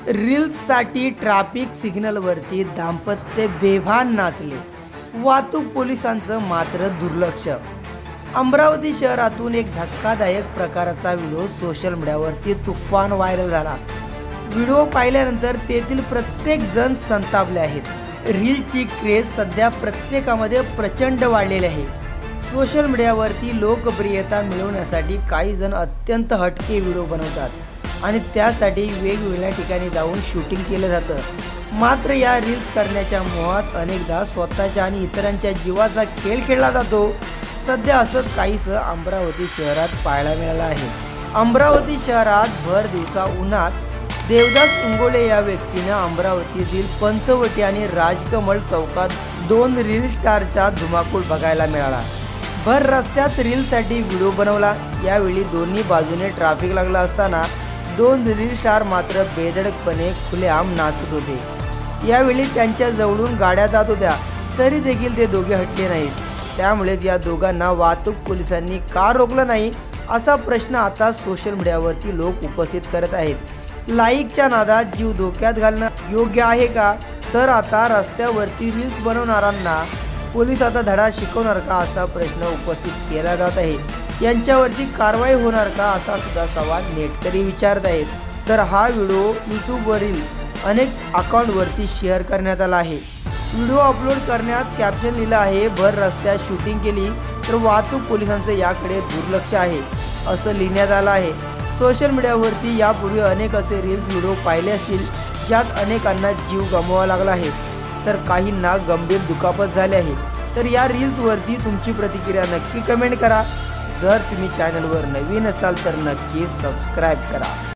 रील्ससाठी traffic सिग्नलवरती दाम्पत्य बेभान नाचले, वाहतूक पोलिसांचं मात्र दुर्लक्ष। अमरावती शहरातून एक धक्कादायक प्रकाराचा व्हिडिओ सोशल मीडियावरती तुफान व्हायरल झाला। व्हिडिओ पाहिल्यानंतर तेथील प्रत्येक जण संतापले आहेत। रीलची क्रेज सध्या प्रत्येकामध्ये प्रचंड वाढलेली आहे। सोशल मीडियावरती लोकप्रियता मिळवण्यासाठी काही जण अत्यंत हटके व्हिडिओ बनवतात आणि त्यासाठी वेगवेगळ्या ठिकाणी जाऊन शूटिंग केलं जातं। मात्र या रील्स करण्याच्या मोहात अनेकदा स्वतःच्या आणि इतरांच्या जीवाचा खेळ खेळला जातो। सध्या असंच काहीसं अमरावती शहरात पाहायला मिळालं आहे। अमरावती शहरात भर दिवसा उन्हात देवदास इंगोले या व्यक्तीने अमरावतीतील पंचवटी आणि राजकमल चौकात 2 रील स्टारचा धुमाकूळ बघायला मिळाला। भर रस्त्यात रीलसाठी व्हिडिओ बनवला। यावेळी दोन्ही बाजूने ट्रॅफिक लागला असताना 2 रील स्टार मात्र बेधडकपणे खुलेआम नाचत होते। यावेळी त्यांच्या जवळून गाड्या जात होत्या तरी देखील ते दोघे हटले नाहीत। त्यामुळेच या दोघांना वाहतूक पोलिसांनी का रोखलं नाही असा प्रश्न आता सोशल मीडियावरती लोक उपस्थित करत आहेत। लाईकच्या नादात जीव धोक्यात घालणं योग्य आहे का? तर आता रस्त्यावरती रील्स बनवणाऱ्यांना पोलीस आता धडा शिकवणार का असा प्रश्न उपस्थित केला जात आहे। यांच्यावरती कारवाई होणार का असा सुद्धा सवाल नेटकरी विचारत आहेत। तर हा व्हिडिओ यूट्यूबवरील अनेक अकाउंटवरती शेअर करण्यात आला आहे। व्हिडिओ अपलोड करण्यात कॅप्शन लिहिलं आहे, भर रस्त्यात शूटिंग केली तर वाहतूक पोलिसांचं याकडे दुर्लक्ष आहे असं लिहिण्यात आलं आहे। सोशल मीडियावरती यापूर्वी अनेक असे रील्स व्हिडिओ पाहिले असतील ज्यात अनेकांना जीव गमवावा लागला आहे तर काहींना गंभीर दुखापत झाली आहे। तर या रील्सवरती तुमची प्रतिक्रिया नक्की कमेंट करा। जर तुम्ही चॅनलवर नवीन असाल तर नक्की सबस्क्राईब करा।